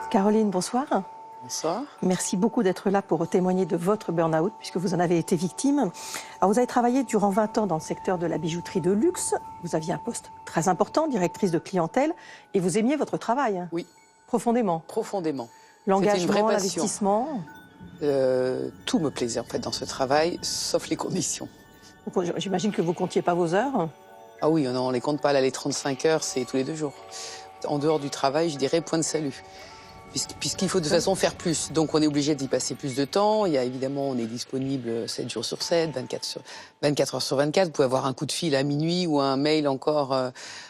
Caroline, bonsoir. Bonsoir. Merci beaucoup d'être là pour témoigner de votre burn-out, puisque vous en avez été victime. Alors, vous avez travaillé durant 20 ans dans le secteur de la bijouterie de luxe. Vous aviez un poste très important, directrice de clientèle, et vous aimiez votre travail. Oui. Profondément. Profondément. L'engagement, l'investissement. Tout me plaisait en fait dans ce travail, sauf les conditions. J'imagine que vous ne comptiez pas vos heures. Ah oui, non, on les compte pas. Là, les 35 heures, c'est tous les 2 jours. En dehors du travail, je dirais point de salut. Puisqu'il faut de toute façon faire plus. Donc on est obligé d'y passer plus de temps. Il y a évidemment, on est disponible 7 jours sur 7, 24 heures sur 24. Vous pouvez avoir un coup de fil à minuit ou un mail encore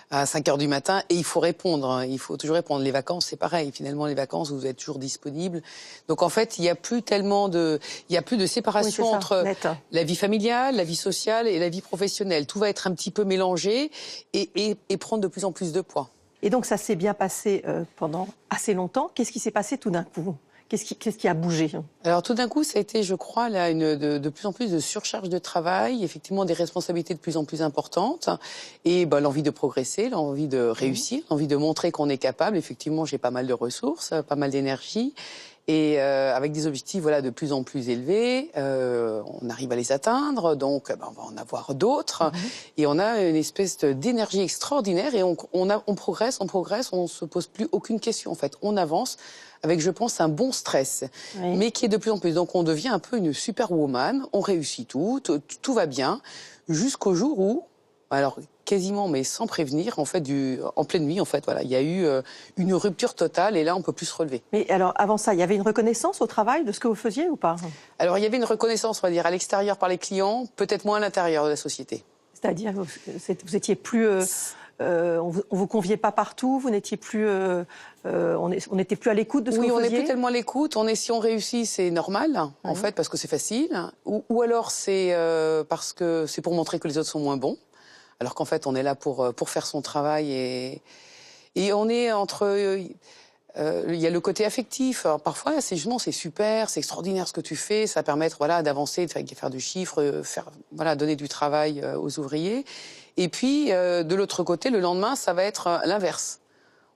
à 5 heures du matin. Et il faut répondre. Il faut toujours répondre. Les vacances, c'est pareil. Finalement, les vacances, vous êtes toujours disponible. Donc en fait, il n'y a plus tellement de... Il n'y a plus de séparation entre la vie familiale, la vie sociale et la vie professionnelle. Tout va être un petit peu mélangé et prendre de plus en plus de poids. Et donc ça s'est bien passé pendant assez longtemps. Qu'est-ce qui s'est passé tout d'un coup? Qu'est-ce qui a bougé? Alors tout d'un coup, ça a été, je crois, là, de plus en plus de surcharge de travail, effectivement des responsabilités de plus en plus importantes, et l'envie de progresser, l'envie de réussir, l'envie de montrer qu'on est capable. Effectivement, j'ai pas mal de ressources, pas mal d'énergie. Et avec des objectifs de plus en plus élevés, on arrive à les atteindre, donc on va en avoir d'autres. Et on a une espèce d'énergie extraordinaire et on progresse, on se pose plus aucune question en fait. On avance avec, je pense, un bon stress, mais qui est de plus en plus. Donc on devient un peu une superwoman, on réussit tout va bien, jusqu'au jour où, alors quasiment, mais sans prévenir, en fait, en pleine nuit, en fait, il y a eu une rupture totale et là, on peut plus se relever. Mais alors, avant ça, il y avait une reconnaissance au travail de ce que vous faisiez ou pas? Alors, il y avait une reconnaissance, on va dire, à l'extérieur par les clients, peut-être moins à l'intérieur de la société. C'est-à-dire, vous étiez plus... on vous conviait pas partout, vous n'étiez plus... on n'était plus à l'écoute de ce que vous faisiez? Oui, on n'est plus tellement à l'écoute. Si on réussit, c'est normal, en fait, parce que c'est facile. Ou alors, c'est parce que c'est pour montrer que les autres sont moins bons. Alors qu'en fait, on est là pour faire son travail et on est entre... il y a le côté affectif. Alors, parfois, c'est super, c'est extraordinaire ce que tu fais. Ça permet d'avancer, de faire du chiffre, donner du travail aux ouvriers. Et puis, de l'autre côté, le lendemain, ça va être l'inverse.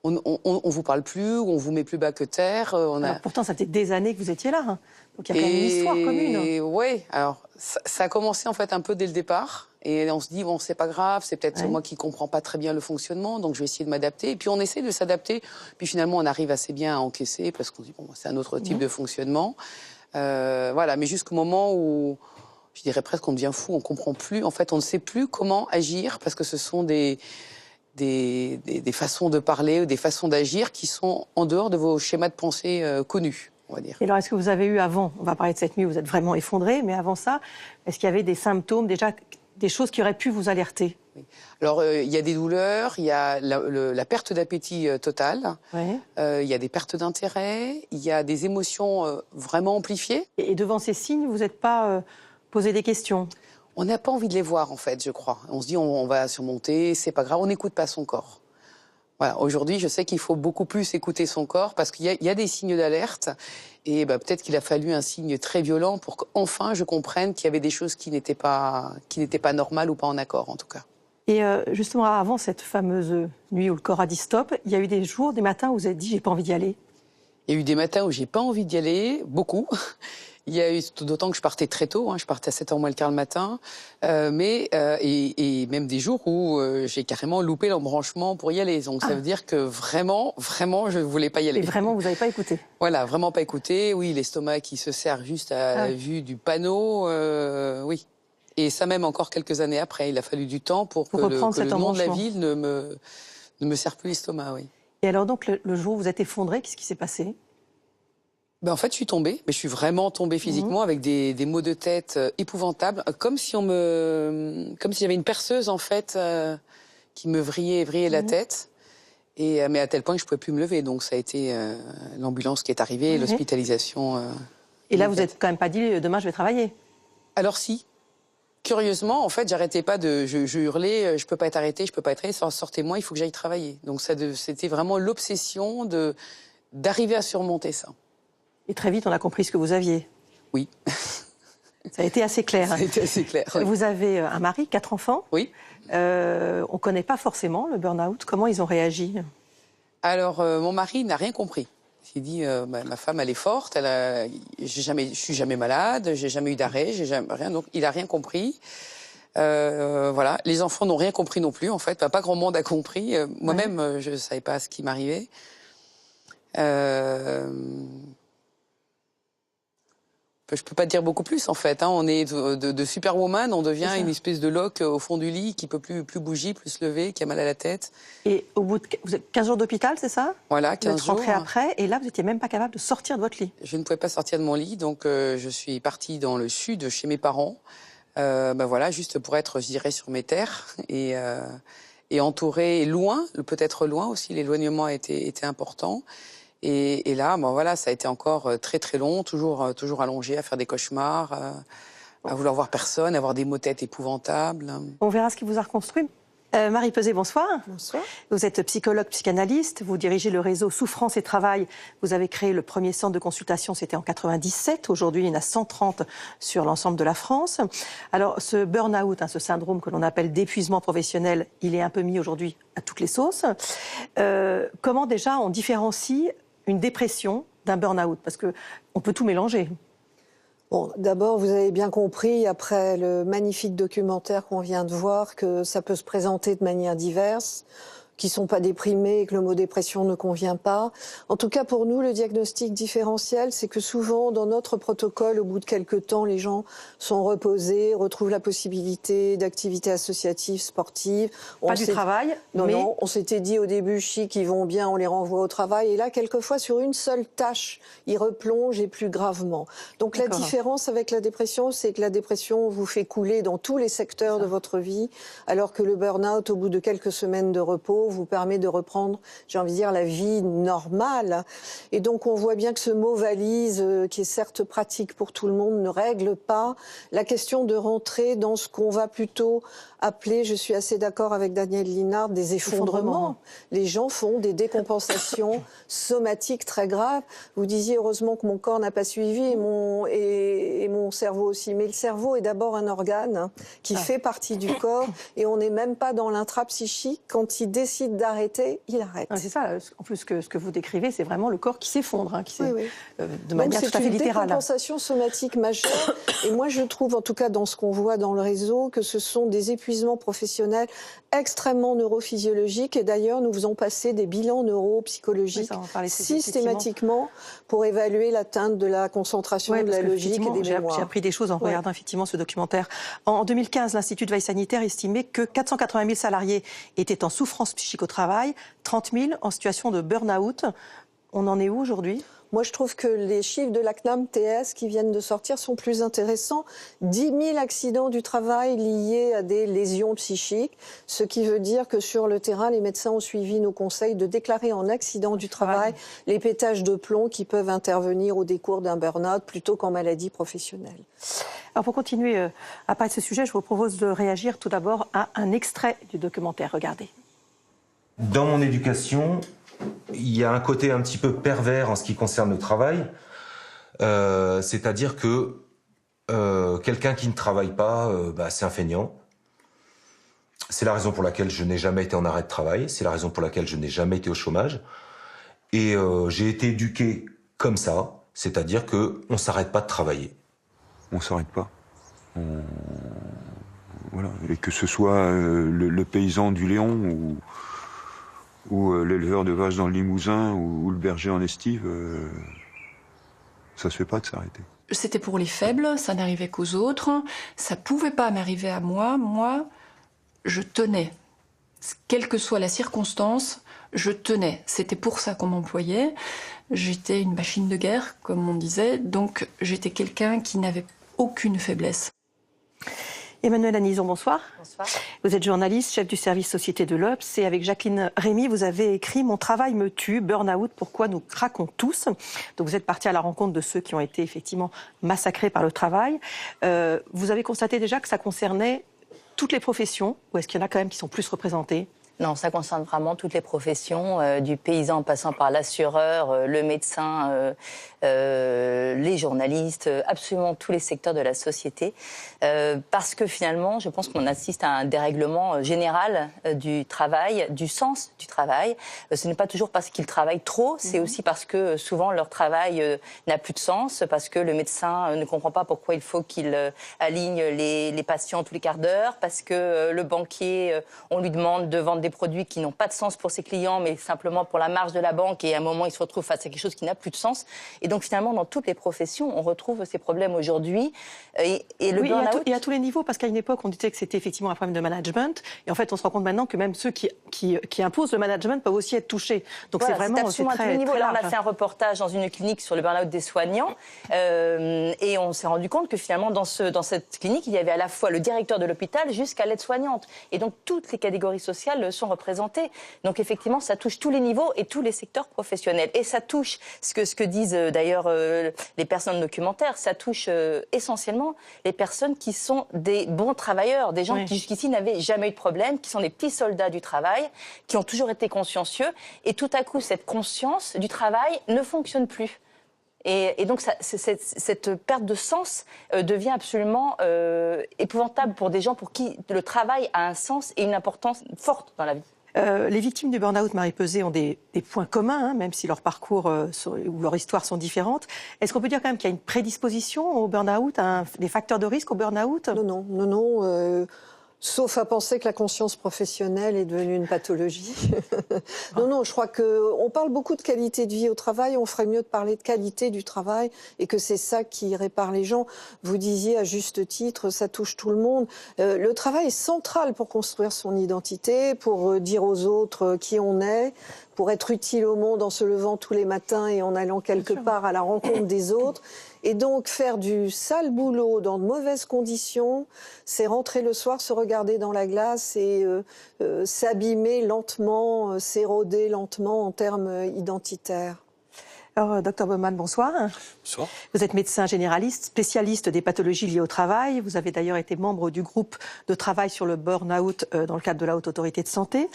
On vous parle plus, ou on vous met plus bas que terre. Alors, pourtant, ça fait des années que vous étiez là. Donc il y a quand même une histoire commune. Oui, alors ça a commencé en fait un peu dès le départ. Et on se dit, bon, c'est pas grave, c'est peut-être moi qui comprends pas très bien le fonctionnement, donc je vais essayer de m'adapter. Et puis on essaie de s'adapter. Puis finalement, on arrive assez bien à encaisser parce qu'on se dit, bon, c'est un autre type de fonctionnement. Mais jusqu'au moment où, je dirais presque, on devient fou, on comprend plus. En fait, on ne sait plus comment agir parce que ce sont des façons de parler ou des façons d'agir qui sont en dehors de vos schémas de pensée connus, on va dire. Et alors, est-ce que vous avez eu avant, on va parler de cette nuit, vous êtes vraiment effondré, mais avant ça, est-ce qu'il y avait des symptômes, déjà, des choses qui auraient pu vous alerter? Alors, il y a des douleurs, il y a la perte d'appétit totale, il y a des pertes d'intérêt, il y a des émotions vraiment amplifiées. Et devant ces signes, vous n'êtes pas posé des questions? On n'a pas envie de les voir, en fait, je crois. On se dit, on va surmonter, c'est pas grave, on n'écoute pas son corps. Voilà, aujourd'hui, je sais qu'il faut beaucoup plus écouter son corps parce qu'il y a des signes d'alerte. Et peut-être qu'il a fallu un signe très violent pour qu'enfin je comprenne qu'il y avait des choses qui n'étaient pas normales ou pas en accord, en tout cas. Et justement, avant cette fameuse nuit où le corps a dit stop, il y a eu des jours, des matins où vous vous êtes dit, j'ai pas envie d'y aller? Il y a eu des matins où j'ai pas envie d'y aller, beaucoup. Il y a eu, d'autant que je partais très tôt, je partais à 7h moins le quart le matin, et même des jours où j'ai carrément loupé l'embranchement pour y aller. Donc ça veut dire que vraiment, je ne voulais pas y aller. Et vraiment, vous n'avez pas écouté? Voilà, vraiment pas écouté. Oui, l'estomac qui se serre juste à la vue du panneau, oui. Et ça même encore quelques années après. Il a fallu du temps pour que le nom de la ville ne me serre plus l'estomac, oui. Et alors donc, le jour où vous êtes effondré, qu'est-ce qui s'est passé? En fait, je suis tombée, mais je suis vraiment tombée physiquement avec des maux de tête épouvantables, comme si j'avais une perceuse en fait qui me vrillait la tête, mais à tel point que je pouvais plus me lever. Donc ça a été l'ambulance qui est arrivée, l'hospitalisation. Et là, vous n'êtes quand même pas dit demain je vais travailler? Alors si. Curieusement, en fait, j'arrêtais pas je hurlais, je peux pas être arrêtée, je peux pas être arrêtée, sortez-moi, il faut que j'aille travailler. Donc c'était vraiment l'obsession d'arriver à surmonter ça. Et très vite, on a compris ce que vous aviez. Oui. Ça a été assez clair. Ça a été assez clair. Oui. Vous avez un mari, 4 enfants. Oui. On ne connaît pas forcément le burn-out. Comment ils ont réagi? Alors, mon mari n'a rien compris. J'ai dit, ma femme, elle est forte, je suis jamais malade, j'ai jamais eu d'arrêt, j'ai jamais rien. Donc, il a rien compris. Voilà. Les enfants n'ont rien compris non plus, en fait. Pas grand monde a compris. Moi-même, je savais pas ce qui m'arrivait. Je peux pas dire beaucoup plus, en fait. On est de superwoman, on devient une espèce de loque au fond du lit qui peut plus bouger, plus se lever, qui a mal à la tête. Et au bout de vous êtes 15 jours d'hôpital, c'est ça? Voilà, 15 jours. Vous êtes rentrée après, et là, vous n'étiez même pas capable de sortir de votre lit. Je ne pouvais pas sortir de mon lit, donc je suis partie dans le sud, chez mes parents. Voilà, juste pour être, je dirais, sur mes terres et entourée loin, peut-être loin aussi. L'éloignement était important. Et là, voilà, ça a été encore très très long, toujours allongé, à faire des cauchemars, à vouloir voir personne, avoir des maux de tête épouvantables. On verra ce qui vous a reconstruit. Marie Peuzet, bonsoir. Bonsoir. Vous êtes psychologue, psychanalyste, vous dirigez le réseau Souffrance et Travail. Vous avez créé le premier centre de consultation, c'était en 97. Aujourd'hui, il y en a 130 sur l'ensemble de la France. Alors, ce burn-out, ce syndrome que l'on appelle d'épuisement professionnel, il est un peu mis aujourd'hui à toutes les sauces. Comment déjà on différencie une dépression d'un burn-out? Parce qu'on peut tout mélanger. Bon, d'abord, vous avez bien compris, après le magnifique documentaire qu'on vient de voir, que ça peut se présenter de manière diverse, qui sont pas déprimés et que le mot dépression ne convient pas. En tout cas, pour nous, le diagnostic différentiel, c'est que souvent, dans notre protocole, au bout de quelques temps, les gens sont reposés, retrouvent la possibilité d'activités associatives, sportives. Pas du travail, Non, on s'était dit au début, chic, ils vont bien, on les renvoie au travail. Et là, quelquefois, sur une seule tâche, ils replongent et plus gravement. Donc la différence avec la dépression, c'est que la dépression vous fait couler dans tous les secteurs de votre vie, alors que le burn-out, au bout de quelques semaines de repos, vous permet de reprendre, j'ai envie de dire, la vie normale. Et donc, on voit bien que ce mot valise, qui est certes pratique pour tout le monde, ne règle pas la question de rentrer dans ce qu'on va plutôt appeler, je suis assez d'accord avec Daniel Linhart, des effondrements. Les gens font des décompensations somatiques très graves. Vous disiez, heureusement que mon corps n'a pas suivi et mon cerveau aussi. Mais le cerveau est d'abord un organe qui fait partie du corps et on n'est même pas dans l'intrapsychique. Quand il décide d'arrêter, il arrête. C'est ça. En plus, ce que vous décrivez, c'est vraiment le corps qui s'effondre, de manière tout à fait littérale. C'est une décompensation somatique majeure. Et moi, je trouve, en tout cas dans ce qu'on voit dans le réseau, que ce sont des épuisements professionnels extrêmement neurophysiologiques. Et d'ailleurs, nous faisons passer des bilans neuropsychologiques systématiquement pour évaluer l'atteinte de la concentration, de la logique et des mémoires. J'ai appris des choses en regardant effectivement ce documentaire. En 2015, l'Institut de veille sanitaire estimait que 480 000 salariés étaient en souffrance psychique au travail, 30 000 en situation de burn-out. On en est où aujourd'hui ? Moi, je trouve que les chiffres de la CNAM-TS qui viennent de sortir sont plus intéressants. 10 000 accidents du travail liés à des lésions psychiques, ce qui veut dire que sur le terrain, les médecins ont suivi nos conseils de déclarer en accident du travail les pétages de plomb qui peuvent intervenir au décours d'un burn-out plutôt qu'en maladie professionnelle. Alors pour continuer à parler de ce sujet, je vous propose de réagir tout d'abord à un extrait du documentaire. Regardez. Dans mon éducation, il y a un côté un petit peu pervers en ce qui concerne le travail, c'est-à-dire que quelqu'un qui ne travaille pas, c'est un feignant. C'est la raison pour laquelle je n'ai jamais été en arrêt de travail, c'est la raison pour laquelle je n'ai jamais été au chômage. Et j'ai été éduqué comme ça, c'est-à-dire qu'on ne s'arrête pas de travailler. On ne s'arrête pas. Voilà. Et que ce soit le paysan du Léon ou l'éleveur de vaches dans le Limousin ou le berger en estive, ça se fait pas de s'arrêter. C'était pour les faibles, ça n'arrivait qu'aux autres, ça pouvait pas m'arriver à moi. Moi, je tenais. Quelle que soit la circonstance, je tenais. C'était pour ça qu'on m'employait. J'étais une machine de guerre, comme on disait, donc j'étais quelqu'un qui n'avait aucune faiblesse. Emmanuelle Anison, bonsoir. Bonsoir. Vous êtes journaliste, chef du service Société de l'Obs, et avec Jacqueline Rémy, vous avez écrit « Mon travail me tue, burn-out, pourquoi nous craquons tous ». Donc vous êtes parti à la rencontre de ceux qui ont été effectivement massacrés par le travail. Vous avez constaté déjà que ça concernait toutes les professions, ou est-ce qu'il y en a quand même qui sont plus représentées ? Non, ça concerne vraiment toutes les professions, du paysan en passant par l'assureur, le médecin, les journalistes, absolument tous les secteurs de la société. Parce que finalement, je pense qu'on assiste à un dérèglement général du travail, du sens du travail. Ce n'est pas toujours parce qu'ils travaillent trop, c'est aussi parce que souvent leur travail n'a plus de sens, parce que le médecin ne comprend pas pourquoi il faut qu'il aligne les patients tous les quarts d'heure, parce que le banquier, on lui demande de vendre des produits qui n'ont pas de sens pour ses clients, mais simplement pour la marge de la banque, et à un moment, il se retrouve face à quelque chose qui n'a plus de sens. Et donc, finalement, dans toutes les professions, on retrouve ces problèmes aujourd'hui. Et le burn-out... Et à tous les niveaux, parce qu'à une époque, on disait que c'était effectivement un problème de management, et en fait, on se rend compte maintenant que même ceux qui imposent le management peuvent aussi être touchés. Donc, voilà, c'est vraiment absolument très, à tous les niveaux. très Là, large. on a fait un reportage dans une clinique sur le burn-out des soignants, et on s'est rendu compte que finalement, dans cette clinique, il y avait à la fois le directeur de l'hôpital jusqu'à l'aide-soignante. Et donc, toutes les catégories sociales sont représentées. Donc, effectivement, ça touche tous les niveaux et tous les secteurs professionnels. Et ça touche, ce que disent d'ailleurs les personnes documentaires, ça touche essentiellement les personnes qui sont des bons travailleurs, des gens qui jusqu'ici n'avaient jamais eu de problème, qui sont des petits soldats du travail, qui ont toujours été consciencieux. Et tout à coup, cette conscience du travail ne fonctionne plus. Et donc, cette perte de sens devient absolument épouvantable pour des gens pour qui le travail a un sens et une importance forte dans la vie. Les victimes du burn-out, Marie Peuzet, ont des points communs, même si leur parcours ou leur histoire sont différentes. Est-ce qu'on peut dire quand même qu'il y a une prédisposition au burn-out, des facteurs de risque au burn-out ? Non. Sauf à penser que la conscience professionnelle est devenue une pathologie. Non, je crois qu'on parle beaucoup de qualité de vie au travail, on ferait mieux de parler de qualité du travail et que c'est ça qui répare les gens. Vous disiez à juste titre, ça touche tout le monde. Le travail est central pour construire son identité, pour dire aux autres qui on est, pour être utile au monde en se levant tous les matins et en allant quelque part à la rencontre des autres. Et donc, faire du sale boulot dans de mauvaises conditions, c'est rentrer le soir, se regarder dans la glace et s'abîmer lentement, s'éroder lentement en termes identitaires. Alors, Dr Baumann, bonsoir. Bonsoir. Vous êtes médecin généraliste, spécialiste des pathologies liées au travail. Vous avez d'ailleurs été membre du groupe de travail sur le burn-out dans le cadre de la Haute Autorité de Santé.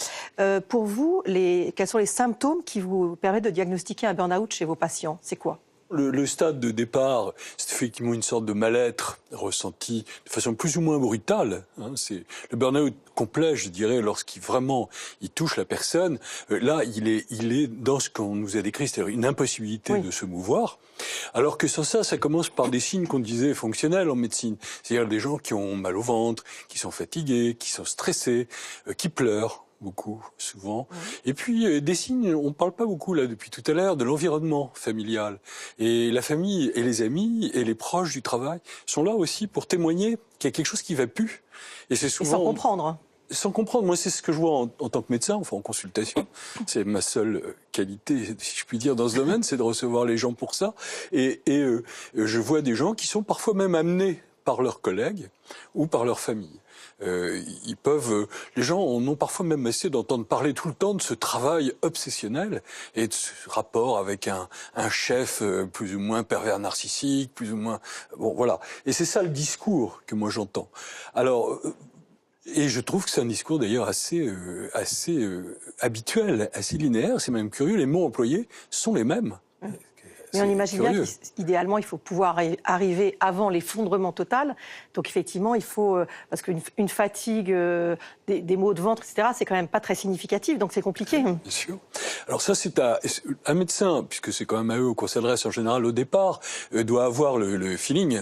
Pour vous, quels sont les symptômes qui vous permettent de diagnostiquer un burn-out chez vos patients ? C'est quoi ? Le stade de départ, c'est effectivement une sorte de mal-être ressenti de façon plus ou moins brutale. C'est le burn-out complet, je dirais, lorsqu'il vraiment il touche la personne. Là, il est dans ce qu'on nous a décrit, c'est-à-dire une impossibilité de se mouvoir. Alors que sans ça, ça commence par des signes qu'on disait fonctionnels en médecine. C'est-à-dire des gens qui ont mal au ventre, qui sont fatigués, qui sont stressés, qui pleurent. Beaucoup, souvent. Et puis, des signes, on ne parle pas beaucoup, là, depuis tout à l'heure, de l'environnement familial. Et la famille et les amis et les proches du travail sont là aussi pour témoigner qu'il y a quelque chose qui ne va plus. Et c'est souvent... Et sans comprendre. Sans comprendre. Moi, c'est ce que je vois en tant que médecin, enfin en consultation. C'est ma seule qualité, si je puis dire, dans ce domaine, c'est de recevoir les gens pour ça. Et je vois des gens qui sont parfois même amenés par leurs collègues ou par leur famille. Les gens en ont parfois même assez d'entendre parler tout le temps de ce travail obsessionnel et de ce rapport avec un chef plus ou moins pervers narcissique, plus ou moins... Bon, voilà. Et c'est ça le discours que moi j'entends. Alors... Et je trouve que c'est un discours d'ailleurs assez habituel, assez linéaire. C'est même curieux, les mots employés sont les mêmes. Mais on imagine bien qu'idéalement, il faut pouvoir arriver avant l'effondrement total. Donc effectivement, il faut... parce qu'une fatigue, des maux de ventre, etc., c'est quand même pas très significatif, donc c'est compliqué. Bien sûr. Alors ça, c'est un médecin, puisque c'est quand même à eux qu'on s'adresse en général au départ, doit avoir le feeling,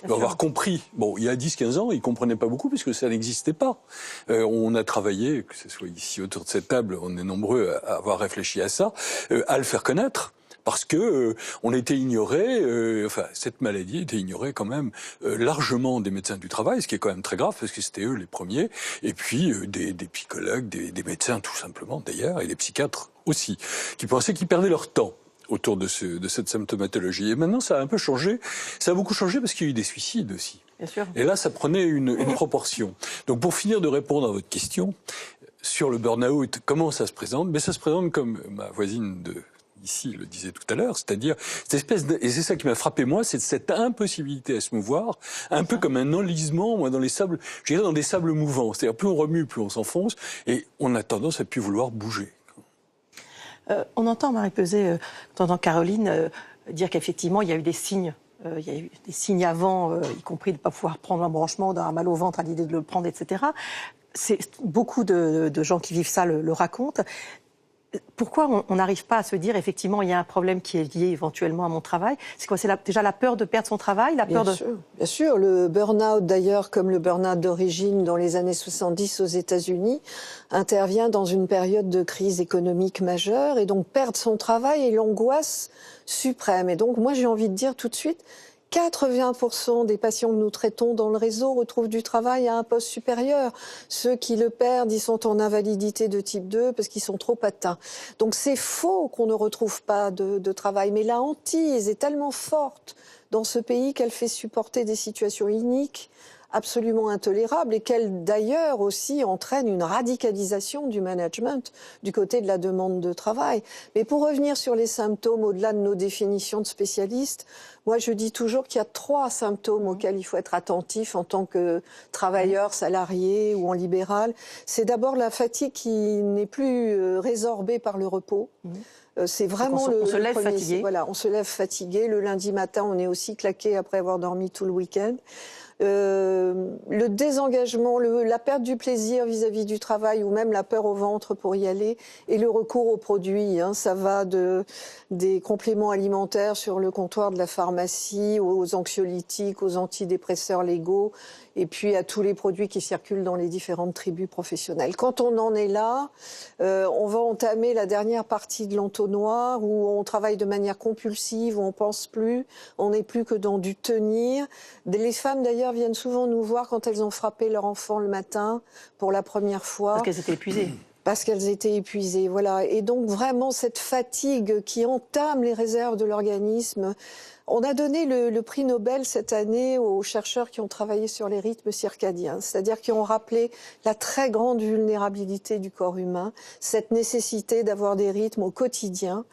doit avoir compris. Bon, il y a 10-15 ans, il ne comprenait pas beaucoup, puisque ça n'existait pas. On a travaillé, que ce soit ici autour de cette table, on est nombreux à avoir réfléchi à ça, à le faire connaître. Parce que on était ignoré, cette maladie était ignorée quand même largement des médecins du travail, ce qui est quand même très grave parce que c'était eux les premiers, et puis des psychologues, des médecins tout simplement d'ailleurs, et des psychiatres aussi, qui pensaient qu'ils perdaient leur temps autour de cette symptomatologie. Et maintenant, ça a un peu changé. Ça a beaucoup changé parce qu'il y a eu des suicides aussi. Bien sûr. Et là, ça prenait une proportion. Donc, pour finir de répondre à votre question sur le burn-out, comment ça se présente ? Mais ça se présente comme ma voisine ici le disait tout à l'heure, c'est-à-dire cette espèce et c'est ça qui m'a frappé moi, c'est cette impossibilité à se mouvoir, un peu comme un enlisement, moi, dans les sables, je dirais dans des sables mouvants. C'est-à-dire plus on remue, plus on s'enfonce, et on a tendance à plus vouloir bouger. On entend Marie Peset, on entend Caroline dire qu'effectivement il y a eu des signes. Il y a eu des signes avant, y compris de ne pas pouvoir prendre un branchement, d'avoir mal au ventre à l'idée de le prendre, etc. Beaucoup de gens qui vivent ça le racontent. Pourquoi on n'arrive pas à se dire, effectivement, il y a un problème qui est lié éventuellement à mon travail? C'est quoi? C'est déjà la peur de perdre son travail, la peur Bien sûr, le burn-out d'ailleurs, comme le burn-out d'origine dans les années 70 aux États-Unis, intervient dans une période de crise économique majeure, et donc perdre son travail est l'angoisse suprême. Et donc moi j'ai envie de dire tout de suite, 80% des patients que nous traitons dans le réseau retrouvent du travail à un poste supérieur. Ceux qui le perdent, ils sont en invalidité de type 2 parce qu'ils sont trop atteints. Donc c'est faux qu'on ne retrouve pas de travail. Mais la hantise est tellement forte dans ce pays qu'elle fait supporter des situations iniques, absolument intolérable, et qu'elle d'ailleurs aussi entraîne une radicalisation du management du côté de la demande de travail. Mais pour revenir sur les symptômes, au-delà de nos définitions de spécialistes, moi je dis toujours qu'il y a 3 symptômes auxquels il faut être attentif en tant que travailleur, salarié ou en libéral. C'est d'abord la fatigue qui n'est plus résorbée par le repos. C'est vraiment on se lève premier, fatigué. Voilà, on se lève fatigué. Le lundi matin, on est aussi claqué après avoir dormi tout le week-end. Le désengagement, la perte du plaisir vis-à-vis du travail, ou même la peur au ventre pour y aller, et le recours aux produits. Ça va des compléments alimentaires sur le comptoir de la pharmacie, aux anxiolytiques, aux antidépresseurs légaux, et puis à tous les produits qui circulent dans les différentes tribus professionnelles. Quand on en est là, on va entamer la dernière partie de l'entonnoir, où on travaille de manière compulsive, où on pense plus, on n'est plus que dans du tenir. Les femmes d'ailleurs viennent souvent nous voir quand elles ont frappé leur enfant le matin pour la première fois. Parce qu'elles étaient épuisées. Parce qu'elles étaient épuisées, voilà. Et donc vraiment cette fatigue qui entame les réserves de l'organisme. On a donné le prix Nobel cette année aux chercheurs qui ont travaillé sur les rythmes circadiens, c'est-à-dire qui ont rappelé la très grande vulnérabilité du corps humain, cette nécessité d'avoir des rythmes au quotidien.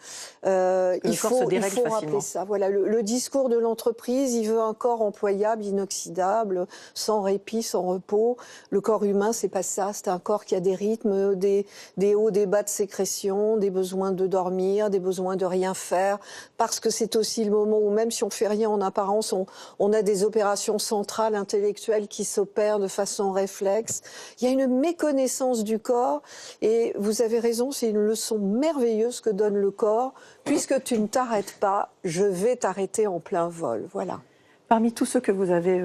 Il faut rappeler ça. Voilà, le discours de l'entreprise, il veut un corps employable, inoxydable, sans répit, sans repos. Le corps humain, c'est pas ça. C'est un corps qui a des rythmes, des hauts, des bas de sécrétion, des besoins de dormir, des besoins de rien faire, parce que c'est aussi le moment où même si on fait rien en apparence, on a des opérations centrales intellectuelles qui s'opèrent de façon réflexe. Il y a une méconnaissance du corps, et vous avez raison, c'est une leçon merveilleuse que donne le corps. Puisque tu ne t'arrêtes pas, je vais t'arrêter en plein vol. Voilà. Parmi tous ceux que vous avez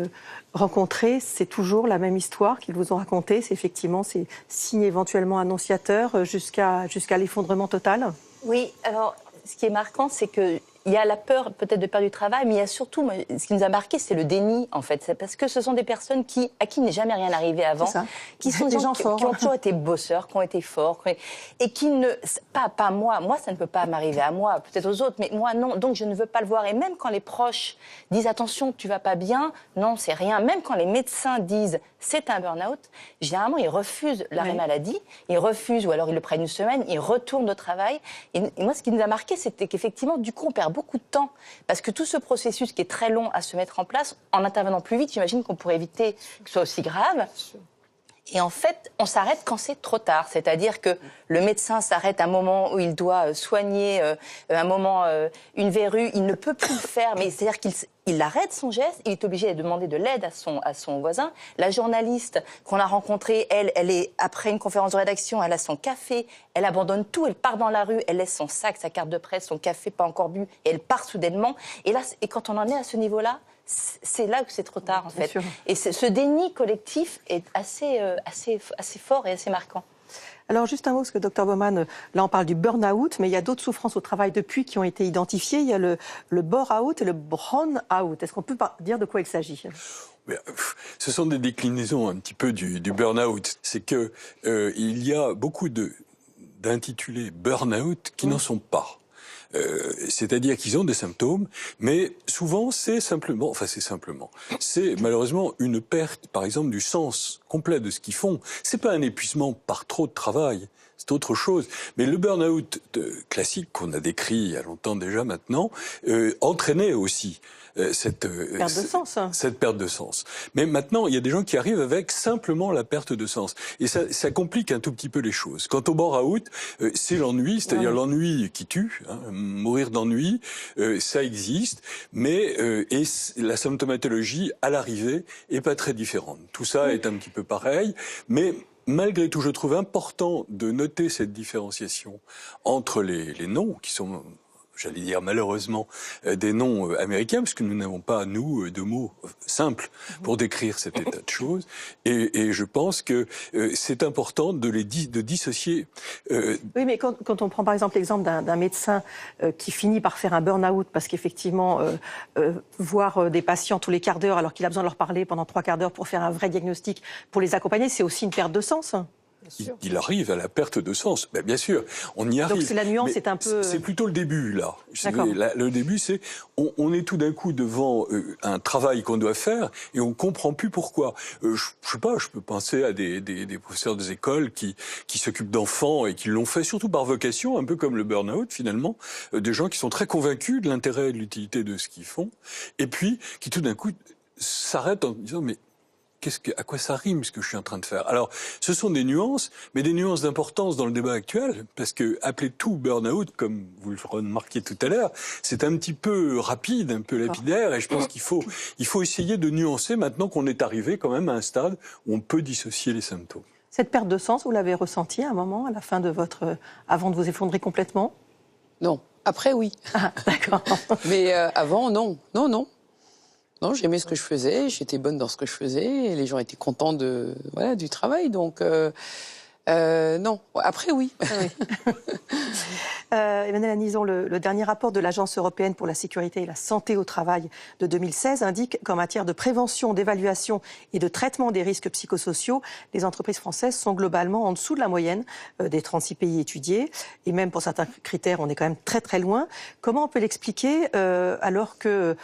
rencontrés, c'est toujours la même histoire qu'ils vous ont racontée. C'est effectivement ces signes éventuellement annonciateurs jusqu'à l'effondrement total. Oui, alors ce qui est marquant, c'est que il y a la peur peut-être de perdre du travail, mais il y a surtout, ce qui nous a marqué, c'est le déni en fait. C'est parce que ce sont des personnes à qui n'est jamais rien arrivé avant, qui sont des gens forts, qui ont toujours été bosseurs, qui ont été forts, et qui ne, pas moi ça ne peut pas m'arriver à moi, peut-être aux autres, mais moi non, donc je ne veux pas le voir. Et même quand les proches disent attention, tu vas pas bien, non c'est rien. Même quand les médecins disent c'est un burn-out, généralement ils refusent l'arrêt maladie, ils refusent, ou alors ils le prennent une semaine, ils retournent au travail. Et moi ce qui nous a marqué, c'était qu'effectivement du coup on perd beaucoup de temps, parce que tout ce processus qui est très long à se mettre en place, en intervenant plus vite, j'imagine qu'on pourrait éviter que ce soit aussi grave. Et en fait, on s'arrête quand c'est trop tard. C'est-à-dire que le médecin s'arrête à un moment où il doit soigner un moment, une verrue, il ne peut plus le faire, mais c'est-à-dire qu'il arrête son geste, il est obligé de demander de l'aide à son voisin. La journaliste qu'on a rencontrée, elle est, après une conférence de rédaction, elle a son café, elle abandonne tout, elle part dans la rue, elle laisse son sac, sa carte de presse, son café pas encore bu, et elle part soudainement. Et là, quand on en est à ce niveau-là, c'est là que c'est trop tard, en fait. Sûr. Et ce déni collectif est assez fort et assez marquant. Alors, juste un mot, parce que Dr Baumann, là, on parle du burn-out, mais il y a d'autres souffrances au travail depuis qui ont été identifiées. Il y a le bore-out et le brown-out. Est-ce qu'on peut dire de quoi il s'agit ? Ce sont des déclinaisons un petit peu du burn-out. C'est que il y a beaucoup d'intitulés burn-out qui n'en sont pas. C'est-à-dire qu'ils ont des symptômes, mais souvent c'est malheureusement une perte, par exemple, du sens complet de ce qu'ils font. C'est pas un épuisement par trop de travail. c'est autre chose. Mais le burn-out classique qu'on a décrit il y a longtemps déjà maintenant entraînait aussi cette perte de sens. Mais maintenant, il y a des gens qui arrivent avec simplement la perte de sens. Et ça complique un tout petit peu les choses. Quant au burn-out, c'est l'ennui, c'est-à-dire l'ennui qui tue, hein, mourir d'ennui, ça existe, mais et la symptomatologie à l'arrivée est pas très différente. Tout ça est un petit peu pareil, mais malgré tout, je trouve important de noter cette différenciation entre les noms qui sont, j'allais dire malheureusement, des noms américains, parce que nous n'avons pas, nous, de mots simples pour décrire cet état de choses. Et je pense que c'est important de dissocier. Oui, mais quand on prend par exemple l'exemple d'un médecin qui finit par faire un burn-out, parce qu'effectivement, voir des patients tous les quarts d'heure, alors qu'il a besoin de leur parler pendant 3 quarts d'heure pour faire un vrai diagnostic, pour les accompagner, c'est aussi une perte de sens. Il arrive à la perte de sens. Ben, bien sûr, on y arrive. Donc la nuance est un peu... C'est plutôt le début, là. Le début, c'est... On est tout d'un coup devant un travail qu'on doit faire et on comprend plus pourquoi. Je sais pas, je peux penser à des professeurs des écoles qui s'occupent d'enfants et qui l'ont fait surtout par vocation, un peu comme le burn-out, finalement. Des gens qui sont très convaincus de l'intérêt et de l'utilité de ce qu'ils font. Et puis, qui tout d'un coup s'arrêtent en disant, mais... à quoi ça rime ce que je suis en train de faire? Alors, ce sont des nuances, mais des nuances d'importance dans le débat actuel, parce que appeler tout burn-out, comme vous le remarquiez tout à l'heure, c'est un petit peu rapide, un peu lapidaire, et je pense qu'il faut essayer de nuancer maintenant qu'on est arrivé quand même à un stade où on peut dissocier les symptômes. Cette perte de sens, vous l'avez ressentie à un moment, à la fin de avant de vous effondrer complètement? Non. Après, oui. Ah, d'accord. Mais avant, non. Non, j'aimais ce que je faisais, j'étais bonne dans ce que je faisais, et les gens étaient contents du travail, donc non. Après, oui. Emmanuelle Anison, le dernier rapport de l'Agence européenne pour la sécurité et la santé au travail de 2016 indique qu'en matière de prévention, d'évaluation et de traitement des risques psychosociaux, les entreprises françaises sont globalement en dessous de la moyenne des 36 pays étudiés. Et même pour certains critères, on est quand même très très loin. Comment on peut l'expliquer alors que...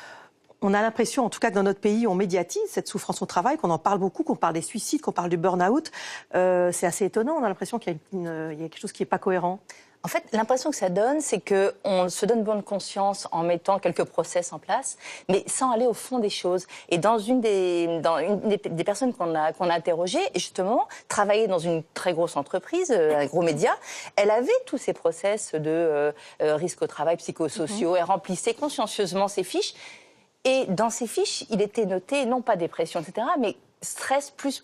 On a l'impression, en tout cas que dans notre pays, on médiatise cette souffrance au travail, qu'on en parle beaucoup, qu'on parle des suicides, qu'on parle du burn-out. C'est assez étonnant, on a l'impression qu'il y a quelque chose qui n'est pas cohérent. En fait, l'impression que ça donne, c'est qu'on se donne bonne conscience en mettant quelques process en place, mais sans aller au fond des choses. Et dans une des personnes qu'on a interrogées, justement, travaillait dans une très grosse entreprise, un gros média, elle avait tous ces process de risques au travail, psychosociaux, elle remplissait consciencieusement ses fiches. Et dans ces fiches, il était noté, non pas dépression, etc., mais stress plus.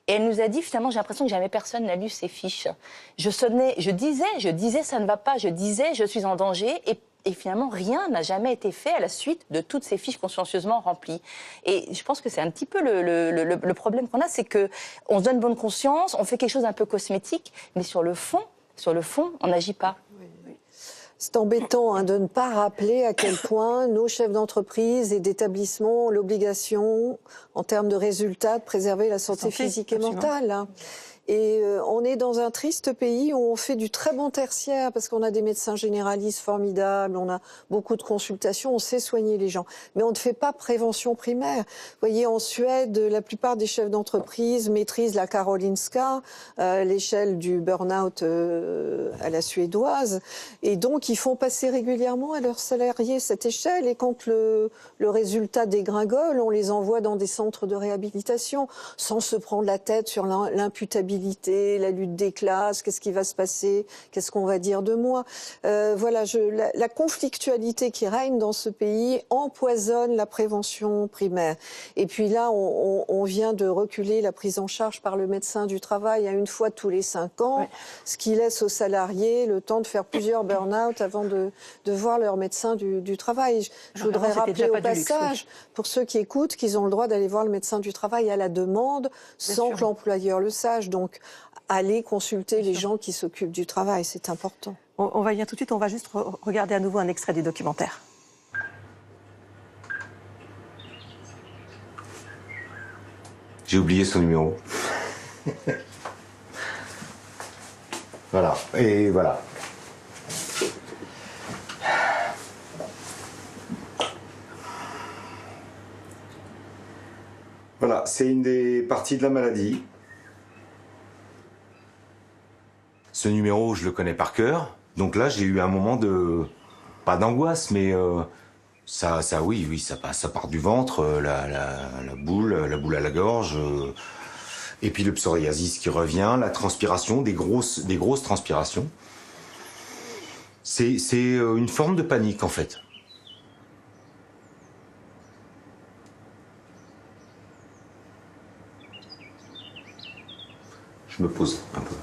Et elle nous a dit, finalement, j'ai l'impression que jamais personne n'a lu ces fiches. Je disais, ça ne va pas, je disais, je suis en danger, et finalement, rien n'a jamais été fait à la suite de toutes ces fiches consciencieusement remplies. Et je pense que c'est un petit peu le problème qu'on a, c'est qu'on se donne bonne conscience, on fait quelque chose d'un peu cosmétique, mais sur le fond, on n'agit pas. C'est embêtant de ne pas rappeler à quel point nos chefs d'entreprise et d'établissement ont l'obligation, en termes de résultats, de préserver la santé physique et mentale. Et on est dans un triste pays où on fait du très bon tertiaire parce qu'on a des médecins généralistes formidables, on a beaucoup de consultations, on sait soigner les gens. Mais on ne fait pas prévention primaire. Vous voyez, en Suède, la plupart des chefs d'entreprise maîtrisent la Karolinska, l'échelle du burn-out à la suédoise. Et donc, ils font passer régulièrement à leurs salariés cette échelle. Et quand le résultat dégringole, on les envoie dans des centres de réhabilitation sans se prendre la tête sur l'imputabilité, la lutte des classes, qu'est-ce qui va se passer, qu'est-ce qu'on va dire de moi. La conflictualité qui règne dans ce pays empoisonne la prévention primaire. Et puis là, on vient de reculer la prise en charge par le médecin du travail à une fois tous les 5 ans, ce qui laisse aux salariés le temps de faire plusieurs burn-out avant de voir leur médecin du travail. Je voudrais rappeler au passage, pour ceux qui écoutent, qu'ils ont le droit d'aller voir le médecin du travail à la demande, sans que l'employeur le sache. Donc, allez consulter les gens qui s'occupent du travail, c'est important. On va y venir tout de suite, on va juste regarder à nouveau un extrait du documentaire. J'ai oublié son numéro. Voilà, et voilà. Voilà, c'est une des parties de la maladie. Ce numéro, je le connais par cœur. Donc là, j'ai eu un moment de... pas d'angoisse, mais oui, ça part du ventre, la boule à la gorge, et puis le psoriasis qui revient, la transpiration, des grosses transpirations. C'est une forme de panique, en fait. Je me pose un peu.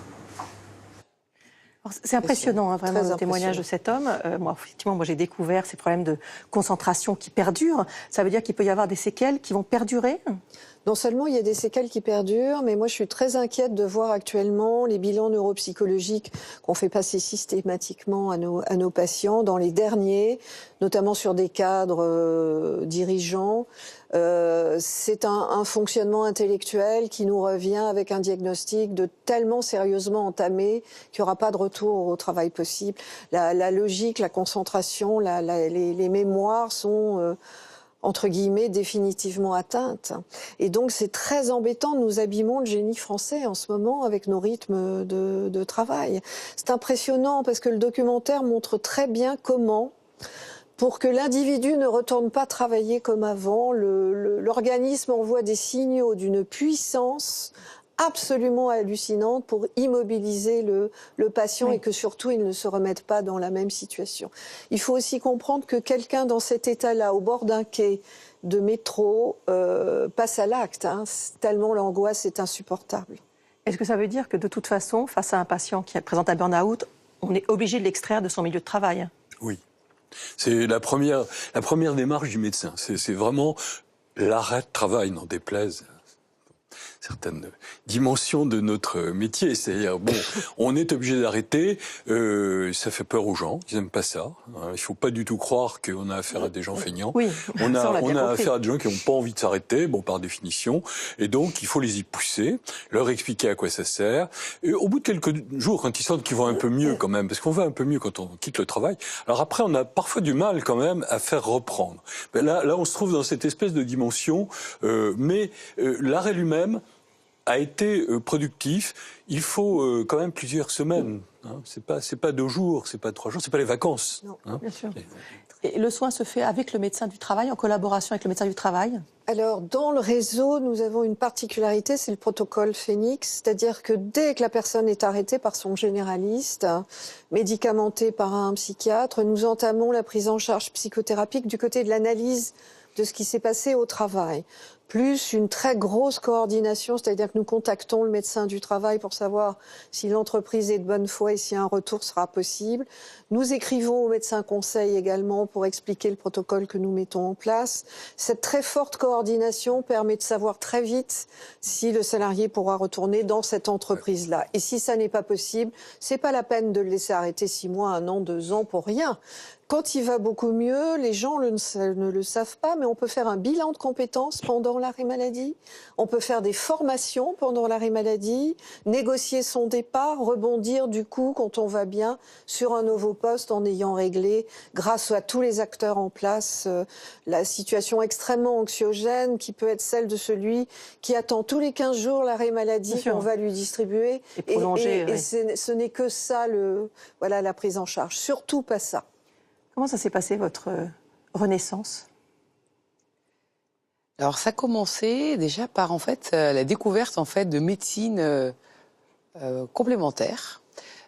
C'est impressionnant, hein, vraiment, le témoignage de cet homme. Moi, j'ai découvert ces problèmes de concentration qui perdurent. Ça veut dire qu'il peut y avoir des séquelles qui vont perdurer? Non seulement il y a des séquelles qui perdurent, mais moi je suis très inquiète de voir actuellement les bilans neuropsychologiques qu'on fait passer systématiquement à nos patients, dans les derniers, notamment sur des cadres dirigeants. C'est un fonctionnement intellectuel qui nous revient avec un diagnostic de tellement sérieusement entamé qu'il n'y aura pas de retour au travail possible. La logique, la concentration, les mémoires sont... entre guillemets, définitivement atteinte. Et donc, c'est très embêtant. Nous abîmons le génie français en ce moment avec nos rythmes de travail. C'est impressionnant parce que le documentaire montre très bien comment, pour que l'individu ne retourne pas travailler comme avant, l'organisme envoie des signaux d'une puissance absolument hallucinante pour immobiliser le patient, oui, et que surtout il ne se remette pas dans la même situation. Il faut aussi comprendre que quelqu'un dans cet état-là, au bord d'un quai de métro, passe à l'acte, hein, tellement l'angoisse est insupportable. Est-ce que ça veut dire que de toute façon, face à un patient qui présente un burn-out, on est obligé de l'extraire de son milieu de travail? Oui. C'est la première démarche du médecin. C'est vraiment l'arrêt de travail, n'en déplaise certaines dimensions de notre métier. C'est-à-dire, bon, on est obligé d'arrêter, ça fait peur aux gens, ils n'aiment pas ça. Hein, il ne faut pas du tout croire qu'on a affaire à des gens feignants. Oui, on a affaire à des gens qui n'ont pas envie de s'arrêter, bon, par définition, et donc il faut les y pousser, leur expliquer à quoi ça sert. Et au bout de quelques jours, quand ils sentent qu'ils vont un peu mieux quand même, parce qu'on va un peu mieux quand on quitte le travail, alors après on a parfois du mal quand même à faire reprendre. Ben là on se trouve dans cette espèce de dimension, mais l'arrêt lui-même a été productif. Il faut quand même plusieurs semaines. Hein. C'est pas 2 jours, c'est pas 3 jours, c'est pas les vacances. Non, hein. Bien sûr. Et le soin se fait avec le médecin du travail, en collaboration avec le médecin du travail? Alors, dans le réseau, nous avons une particularité, c'est le protocole Phoenix, c'est-à-dire que dès que la personne est arrêtée par son généraliste, médicamentée par un psychiatre, nous entamons la prise en charge psychothérapique du côté de l'analyse de ce qui s'est passé au travail, plus une très grosse coordination, c'est-à-dire que nous contactons le médecin du travail pour savoir si l'entreprise est de bonne foi et si un retour sera possible. Nous écrivons au médecin conseil également pour expliquer le protocole que nous mettons en place. Cette très forte coordination permet de savoir très vite si le salarié pourra retourner dans cette entreprise-là. Et si ça n'est pas possible, c'est pas la peine de le laisser arrêter 6 mois, 1 an, 2 ans pour rien. Quand il va beaucoup mieux, les gens ne le savent pas, mais on peut faire un bilan de compétences pendant l'arrêt maladie. On peut faire des formations pendant l'arrêt maladie, négocier son départ, rebondir du coup, quand on va bien, sur un nouveau poste en ayant réglé, grâce à tous les acteurs en place, la situation extrêmement anxiogène qui peut être celle de celui qui attend tous les 15 jours l'arrêt maladie qu'on va lui distribuer. Et prolonger, et ce n'est que ça, la prise en charge. Surtout pas ça. Comment ça s'est passé, votre renaissance? Alors ça a commencé déjà par en fait la découverte en fait de médecine complémentaire,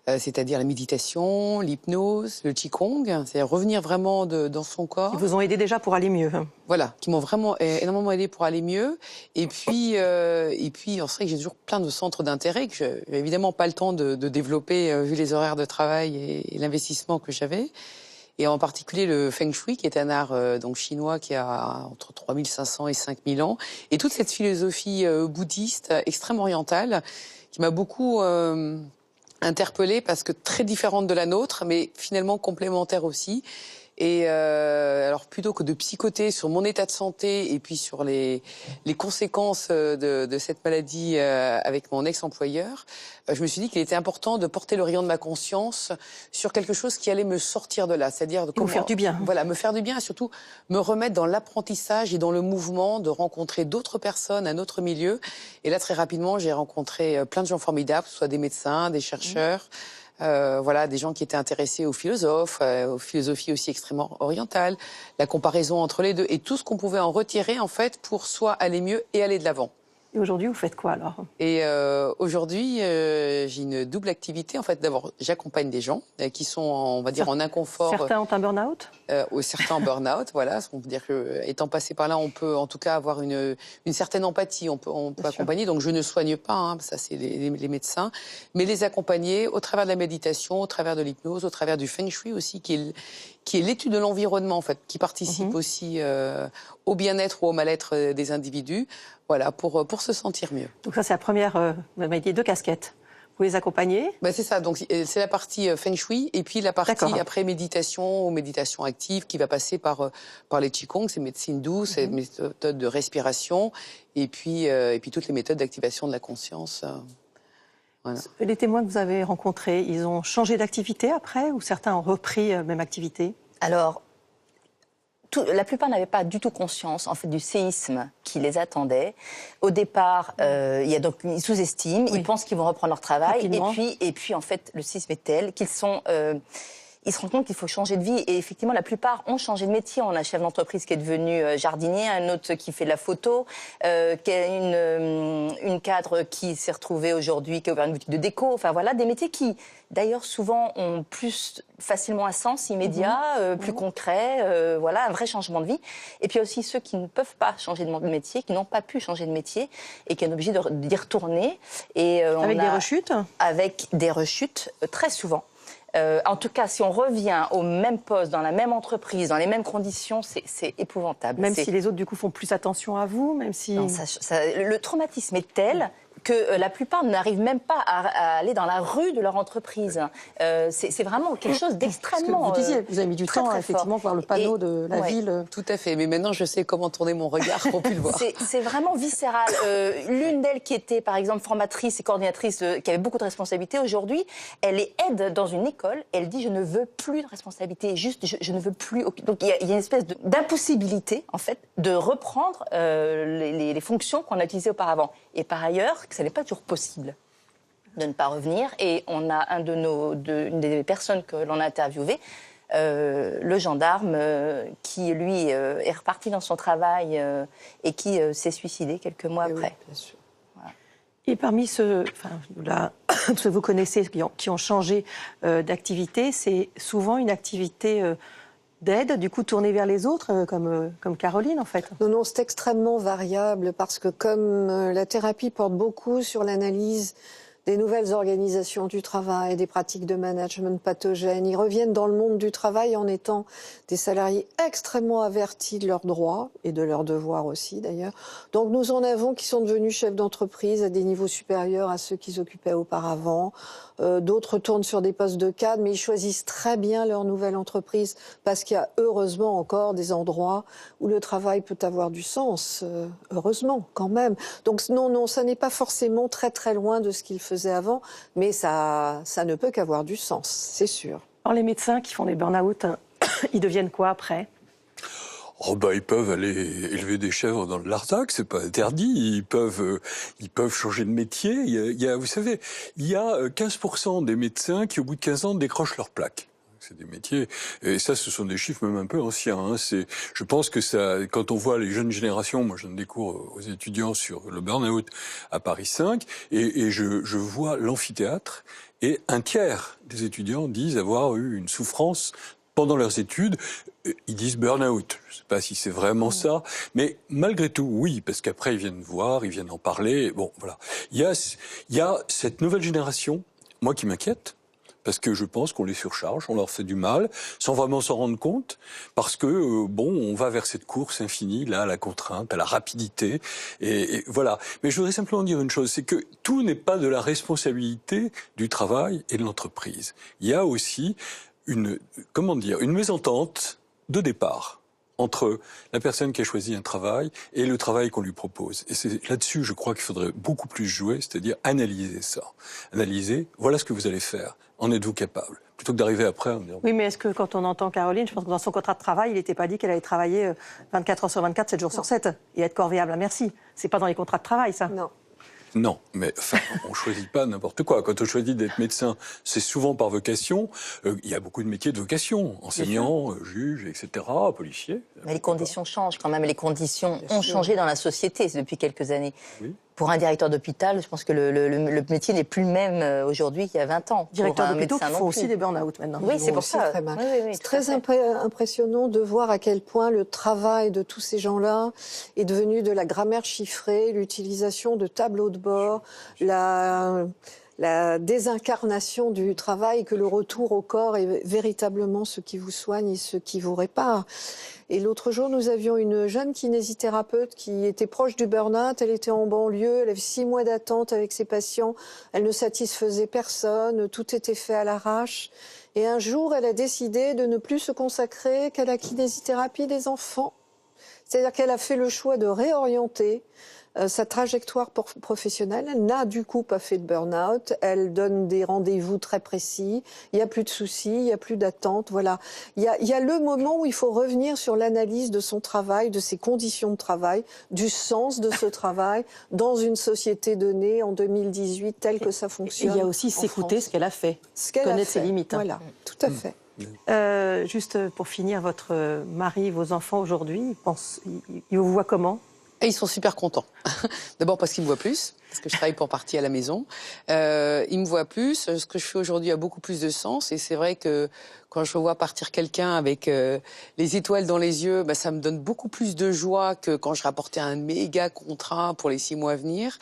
c'est-à-dire la méditation, l'hypnose, le qigong, c'est-à-dire revenir vraiment dans son corps. Qui vous ont aidé déjà pour aller mieux. Voilà, qui m'ont vraiment énormément aidé pour aller mieux. Et puis c'est vrai que j'ai toujours plein de centres d'intérêt que j'ai évidemment pas le temps de développer vu les horaires de travail et l'investissement que j'avais. Et en particulier le Feng Shui, qui est un art donc chinois qui a entre 3500 et 5000 ans. Et toute cette philosophie bouddhiste extrême orientale qui m'a beaucoup interpellée parce que très différente de la nôtre, mais finalement complémentaire aussi. Et alors plutôt que de psychoter sur mon état de santé et puis sur les conséquences de cette maladie avec mon ex-employeur, je me suis dit qu'il était important de porter le rayon de ma conscience sur quelque chose qui allait me sortir de là, c'est-à-dire me faire du bien. Voilà, me faire du bien et surtout me remettre dans l'apprentissage et dans le mouvement de rencontrer d'autres personnes, un autre milieu. Et là, très rapidement, j'ai rencontré plein de gens formidables, que ce soit des médecins, des chercheurs. Voilà, des gens qui étaient intéressés aux philosophes, aux philosophies aussi extrêmement orientales, la comparaison entre les deux et tout ce qu'on pouvait en retirer en fait pour soit aller mieux et aller de l'avant. Et aujourd'hui, vous faites quoi alors? Et aujourd'hui, j'ai une double activité. En fait, d'abord, j'accompagne des gens qui sont, on va dire, en inconfort. Certains ont un burn-out? Ou certains en burn-out, voilà. On peut dire que, étant passé par là, on peut en tout cas avoir une certaine empathie. On peut accompagner. Donc, je ne soigne pas, hein, ça c'est les médecins, mais les accompagner au travers de la méditation, au travers de l'hypnose, au travers du feng shui aussi, qui est l'étude de l'environnement en fait, qui participe aussi au bien-être ou au mal-être des individus, voilà, pour se sentir mieux. Donc ça c'est la première, vous m'avez dit 2 casquettes. Vous les accompagnez? C'est ça, donc c'est la partie feng shui et puis la partie après méditation ou méditation active qui va passer par les qigong, c'est médecine douce, c'est méthode de respiration et puis toutes les méthodes d'activation de la conscience. Voilà. Les témoins que vous avez rencontrés, ils ont changé d'activité après ou certains ont repris même activité? Alors, la plupart n'avaient pas du tout conscience en fait du séisme qui les attendait. Au départ, ils sous-estiment, ils pensent qu'ils vont reprendre leur travail et puis en fait le séisme est tel qu'ils sont ils se rendent compte qu'il faut changer de vie. Et effectivement, la plupart ont changé de métier. On a un chef d'entreprise qui est devenu jardinier, un autre qui fait de la photo, une cadre qui s'est retrouvée aujourd'hui, qui a ouvert une boutique de déco. Enfin voilà, des métiers qui, d'ailleurs, souvent ont plus facilement un sens immédiat, plus concret, voilà, un vrai changement de vie. Et puis aussi ceux qui ne peuvent pas changer de métier, qui n'ont pas pu changer de métier et qui sont obligés d'y retourner. Et, avec des rechutes? Avec des rechutes, très souvent. En tout cas, si on revient au même poste, dans la même entreprise, dans les mêmes conditions, c'est épouvantable. Même si les autres, du coup, font plus attention à vous, même si... Non, le traumatisme est tel que la plupart n'arrivent même pas à aller dans la rue de leur entreprise. C'est vraiment quelque chose d'extrêmement... Vous disiez, vous avez mis du temps à effectivement voir le panneau de la ville. Tout à fait, mais maintenant je sais comment tourner mon regard pour plus le voir. C'est vraiment viscéral. L'une d'elles qui était par exemple formatrice et coordinatrice, qui avait beaucoup de responsabilités, aujourd'hui, elle est aide dans une école, elle dit je ne veux plus de responsabilités, juste je ne veux plus... Donc il y a une espèce d'impossibilité en fait de reprendre les fonctions qu'on a utilisées auparavant. Et par ailleurs, ça n'est pas toujours possible de ne pas revenir. Et on a une des personnes que l'on a interviewées, le gendarme, qui lui est reparti dans son travail et qui s'est suicidé quelques mois après. Oui, bien sûr. Voilà. Et parmi ceux que vous connaissez qui ont changé d'activité, c'est souvent une activité d'aide, du coup tournée vers les autres, comme Caroline en fait. Non, c'est extrêmement variable parce que comme la thérapie porte beaucoup sur l'analyse des nouvelles organisations du travail, des pratiques de management pathogènes, ils reviennent dans le monde du travail en étant des salariés extrêmement avertis de leurs droits et de leurs devoirs aussi d'ailleurs. Donc nous en avons qui sont devenus chefs d'entreprise à des niveaux supérieurs à ceux qu'ils occupaient auparavant. D'autres tournent sur des postes de cadre, mais ils choisissent très bien leur nouvelle entreprise parce qu'il y a heureusement encore des endroits où le travail peut avoir du sens, heureusement quand même. Donc non, ça n'est pas forcément très très loin de ce qu'ils faisaient avant, mais ça ne peut qu'avoir du sens, c'est sûr. Alors les médecins qui font des burn-out, ils deviennent quoi après ? Ils peuvent aller élever des chèvres dans le Larzac, c'est pas interdit. Ils peuvent changer de métier. Vous savez, il y a 15% des médecins qui, au bout de 15 ans, décrochent leur plaque. C'est des métiers, et ça, ce sont des chiffres même un peu anciens. Hein. Je pense que ça, quand on voit les jeunes générations, moi, je donne des cours aux étudiants sur le burn-out à Paris 5, et je vois l'amphithéâtre, et un tiers des étudiants disent avoir eu une souffrance pendant leurs études. Ils disent burn-out. Je ne sais pas si c'est vraiment ça, mais malgré tout, oui, parce qu'après ils viennent voir, ils viennent en parler. Bon, voilà. Il y a cette nouvelle génération, moi, qui m'inquiète, parce que je pense qu'on les surcharge, on leur fait du mal, sans vraiment s'en rendre compte, parce que, on va vers cette course infinie, là, à la contrainte, à la rapidité, et voilà. Mais je voudrais simplement dire une chose, c'est que tout n'est pas de la responsabilité du travail et de l'entreprise. Il y a aussi une mésentente de départ entre la personne qui a choisi un travail et le travail qu'on lui propose. Et c'est là-dessus, je crois qu'il faudrait beaucoup plus jouer, c'est-à-dire analyser ça. Analyser, voilà ce que vous allez faire. En êtes-vous capable? Plutôt que d'arriver après à me dire... Oui, mais est-ce que quand on entend Caroline, je pense que dans son contrat de travail, il n'était pas dit qu'elle allait travailler 24 heures sur 24, 7 jours sur 7 et être corvéable à merci. C'est pas dans les contrats de travail, ça. Non. Non, mais enfin, on ne choisit pas n'importe quoi. Quand on choisit d'être médecin, c'est souvent par vocation. Il y a beaucoup de métiers de vocation. Enseignant, juge, etc., policier. Mais les conditions changent quand même. Les conditions ont changé dans la société depuis quelques années. Oui. Pour un directeur d'hôpital, je pense que le métier n'est plus le même aujourd'hui qu'il y a 20 ans. Directeur d'hôpital qui font aussi des burn-out maintenant. Oui, c'est pour ça. C'est très impressionnant de voir à quel point le travail de tous ces gens-là est devenu de la grammaire chiffrée, l'utilisation de tableaux de bord, la désincarnation du travail, que le retour au corps est véritablement ce qui vous soigne et ce qui vous répare. Et l'autre jour, nous avions une jeune kinésithérapeute qui était proche du burn-out. Elle était en banlieue, elle avait 6 mois d'attente avec ses patients. Elle ne satisfaisait personne, tout était fait à l'arrache. Et un jour, elle a décidé de ne plus se consacrer qu'à la kinésithérapie des enfants. C'est-à-dire qu'elle a fait le choix de réorienter sa trajectoire professionnelle. Elle n'a du coup pas fait de burn-out. Elle donne des rendez-vous très précis. Il n'y a plus de soucis, il n'y a plus d'attente. Voilà. Il y a le moment où il faut revenir sur l'analyse de son travail, de ses conditions de travail, du sens de ce travail dans une société donnée en 2018 telle que ça fonctionne. Il y a aussi s'écouter ce qu'elle a a fait, connaître ses limites. Voilà, tout à fait. Juste pour finir, votre mari, vos enfants aujourd'hui, ils vous voient comment? Et ils sont super contents. D'abord parce qu'ils me voient plus, parce que je travaille pour partie à la maison. Ils me voient plus. Ce que je fais aujourd'hui a beaucoup plus de sens. Et c'est vrai que quand je vois partir quelqu'un avec les étoiles dans les yeux, ça me donne beaucoup plus de joie que quand je rapportais un méga contrat pour les 6 mois à venir.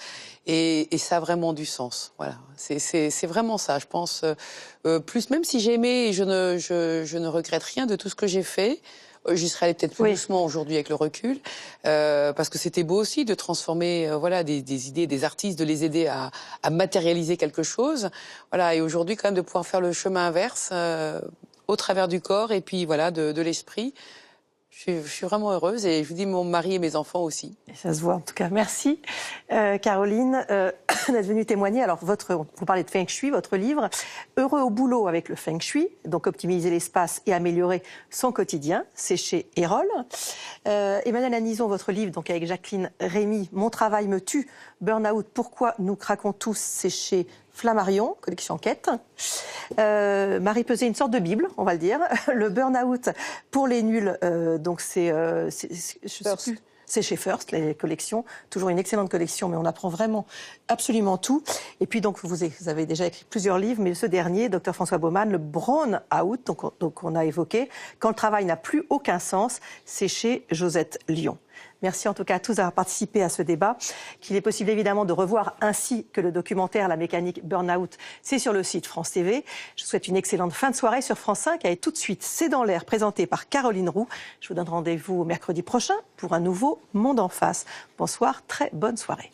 Et ça a vraiment du sens. Voilà. C'est vraiment ça, je pense. Plus, même si j'ai aimé, et je ne regrette rien de tout ce que j'ai fait. J'y serais allée peut-être plus doucement aujourd'hui avec le recul, parce que c'était beau aussi de transformer des idées, des artistes, de les aider à matérialiser quelque chose. Voilà, et aujourd'hui quand même de pouvoir faire le chemin inverse au travers du corps et puis voilà de l'esprit. Je suis vraiment heureuse et je vous dis mon mari et mes enfants aussi. Et ça se voit en tout cas. Merci Caroline d'être venue témoigner. Alors vous parlez de Feng Shui, votre livre Heureux au boulot avec le Feng Shui, donc optimiser l'espace et améliorer son quotidien, c'est chez Erol. Emmanuel Anison, votre livre donc avec Jacqueline Rémy, Mon travail me tue, Burnout, pourquoi nous craquons tous, c'est chez Flammarion, collection Quête. Marie Peset, une sorte de Bible, on va le dire. Le burn-out pour les nuls, donc c'est chez First, les collections. Toujours une excellente collection, mais on apprend vraiment absolument tout. Et puis donc vous avez déjà écrit plusieurs livres, mais ce dernier, Dr François Baumann, le Brown-out, donc on a évoqué, Quand le travail n'a plus aucun sens, c'est chez Josette Lyon. Merci en tout cas à tous d'avoir participé à ce débat, qu'il est possible évidemment de revoir ainsi que le documentaire La mécanique Burnout, c'est sur le site France TV. Je vous souhaite une excellente fin de soirée sur France 5 et tout de suite C'est dans l'air présenté par Caroline Roux. Je vous donne rendez-vous mercredi prochain pour un nouveau Monde en face. Bonsoir, très bonne soirée.